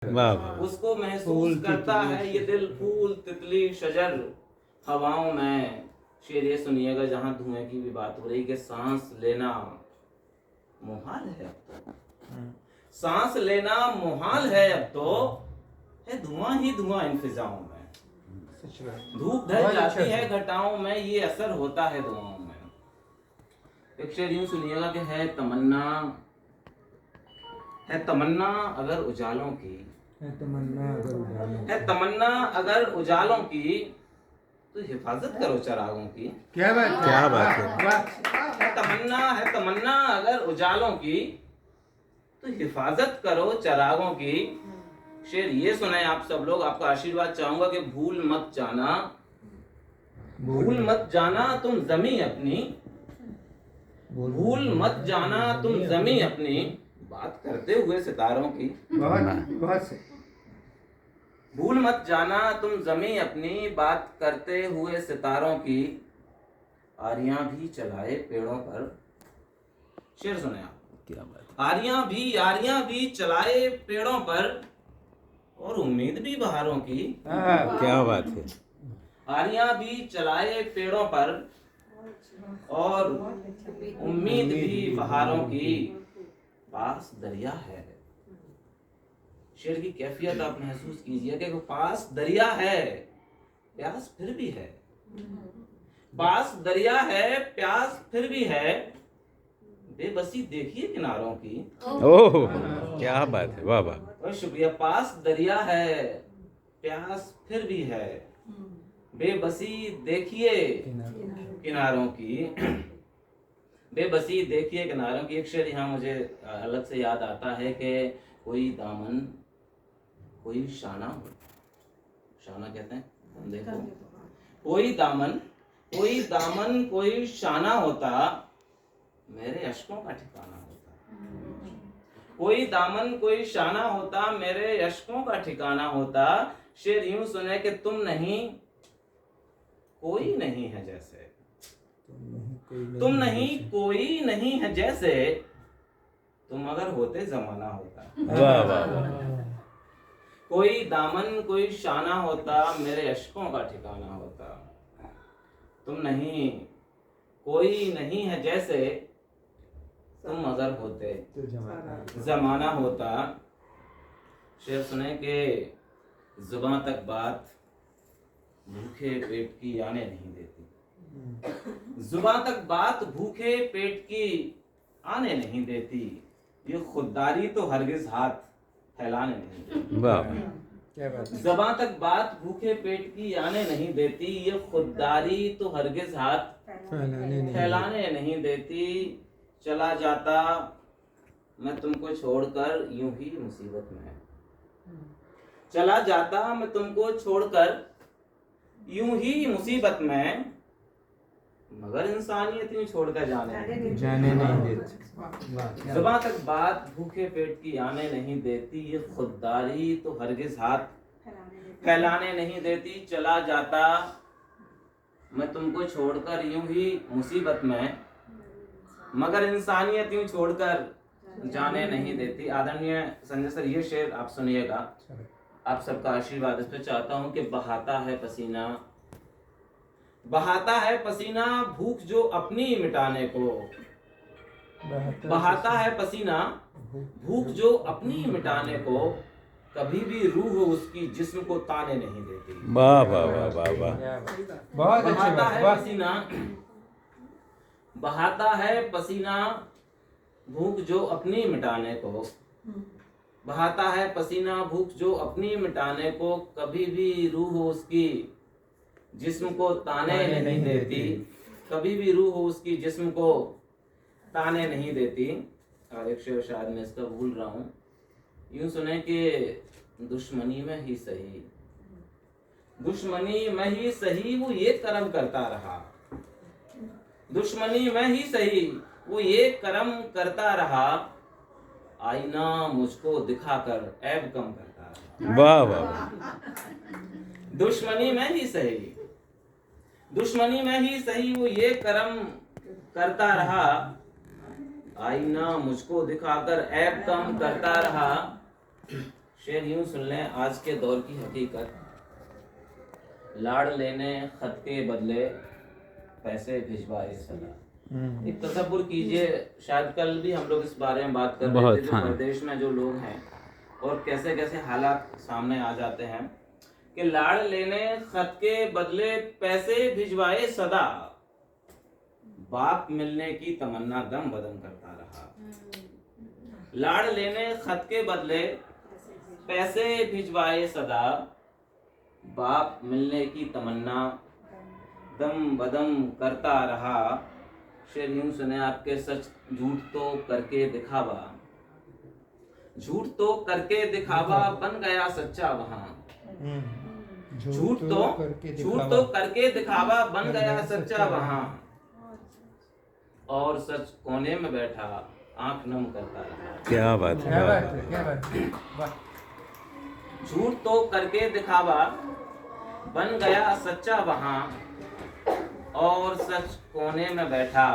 वाह वाह। उसको महसूस करता है ये दिल, फूल तितली शजर हवाओं में। शेर ये सुनिएगा जहाँ धुएं की भी बात हो रही कि सांस लेना मुहाल है अब तो, सांस लेना मुहाल है अब तो, है धुआं ही धुआं इंतजाओं में। धूप ढल जाती है घटाओं में, ये असर होता है दुआओं में। एक शेर यूं सुनिएगा कि है तमन्ना अगर उजालों की, है तमन्ना अगर उजालों की, तो हिफाजत करो चरागों की। क्या बात है। है तमन्ना अगर उजालों की, तो हिफाजत करो चरागों की। शेर ये सुने आप सब लोग, आपका आशीर्वाद चाहूंगा कि भूल मत जाना तुम जमी अपनी, भूल मत जाना तुम जमी अपनी, बात करते हुए सितारों की। भूल मत जाना तुम जमी अपनी, बात करते हुए सितारों की। आरियां भी चलाए पेड़ों पर, शेर सुने आप। क्या बात। आरियां भी चलाए पेड़ों पर, और उम्मीद भी बहारों की। क्या बात है। आरियां भी चलाए पेड़ों पर, और उम्मीद भी बहारों की। पास दरिया है, शेर की कैफियत आप महसूस कीजिए कि पास दरिया है, प्यास फिर भी है। पास दरिया है, प्यास फिर भी है, बेबसी देखिए किनारों की। ओह क्या बात है, वाह वाह। बहुत शुक्रिया। पास दरिया है, प्यास फिर भी है, बेबसी देखिए किनारों की। बेबसी देखिए किनारों की। एक शेर यहाँ मुझे अलग से याद आता है कि कोई दामन कोई शाना, शाना कहते हैं, हम देखो। कोई दामन कोई शाना होता, मेरे अश्कों का ठिकाना होता। कोई दामन कोई शाना होता, मेरे अश्कों का ठिकाना होता। शेर यूं सुने कि तुम नहीं कोई नहीं है जैसे, तुम नहीं कोई नहीं है जैसे, तुम अगर होते जमाना होता। वाह वाह वाह। कोई दामन कोई शाना होता, मेरे अश्कों का ठिकाना होता। तुम नहीं कोई नहीं है जैसे, तुम अगर होते जमाना होता। शेर सुने के जुबान तक बात भूखे पेट की आने नहीं देती। जुबान तक बात भूखे पेट की आने नहीं देती, ये खुददारी तो हरगिज हाथ फैलाने नहीं देती। वाह। जुबान तक बात भूखे पेट की आने नहीं देती, ये खुददारी तो हरगिज हाथ फैलाने नहीं देती। चला जाता मैं तुमको छोड़कर यूं ही मुसीबत में, चला जाता मैं तुमको छोड़कर यूं ही मुसीबत में, मगर इंसानियत यूं छोड़कर जाने नहीं देती। जुबान तक बात भूखे पेट की आने नहीं देती, ये खुददारी तो हरगिज हाथ फैलाने नहीं देती। चला जाता मैं तुमको छोड़कर यूं ही मुसीबत में, मगर इंसानियत यूं छोड़कर जाने नहीं देती। आदरणीय संजय सर, ये शेर आप सुनिएगा, आप सबका आशीर्वाद इस पे चाहता हूं कि बहाता है पसीना भूख जो अपनी मिटाने को, बहाता है पसीना भूख जो अपनी मिटाने को, कभी भी रूह उसकी जिस्म को ताने नहीं देती। वाह वाह वाह वाह वाह। बहुत बहाता है पसीना, बहाता है पसीना भूख जो अपनी मिटाने को, बहाता है पसीना भूख जो अपनी मिटाने को, कभी भी रूह उसकी जिस्म को ताने नहीं देती, कभी भी रूह उसकी जिस्म को ताने नहीं देती। और एक शेर शायद मैं इसका भूल रहा हूँ, यूं सुने कि दुश्मनी में ही सही, दुश्मनी में ही सही वो ये कर्म करता रहा, दुश्मनी में ही सही वो ये कर्म करता रहा, आईना मुझको दिखाकर ऐब कम करता रहा। वाह वाह। दुश्मनी में ही सही, दुश्मनी में ही सही वो ये कर्म करता रहा, आईना मुझको दिखाकर ऐब कम करता रहा। शेर यूं सुन लें, आज के दौर की हकीकत। लाड़ लेने खत के बदले पैसे भिजवाए सदा। एक तसव्वुर कीजिए, शायद कल भी हम लोग इस बारे में बात कर रहे बहुत, थे, जो हाँ। प्रदेश में जो लोग हैं और कैसे कैसे हालात सामने आ जाते हैं कि लाड़ लेने खत के बदले पैसे भिजवाए सदा, बाप मिलने की तमन्ना दम बदम करता रहा। लाड़ लेने खत के बदले पैसे भिजवाए सदा, बाप मिलने की तमन्ना दम बदम करता रहा। शेर यूं सुने आपके, सच झूठ तो करके दिखावा, झूठ तो करके दिखावा बन गया सच्चा वहां। झूठ तो करके दिखावा बन गया सच्चा वहां, और सच कोने में बैठा आंख नम करता रहा। क्या बात है, क्या वाह, बात है, क्या बात है, वाह। झूठ तो करके दिखावा बन गया सच्चा वहां, और सच कोने में बैठा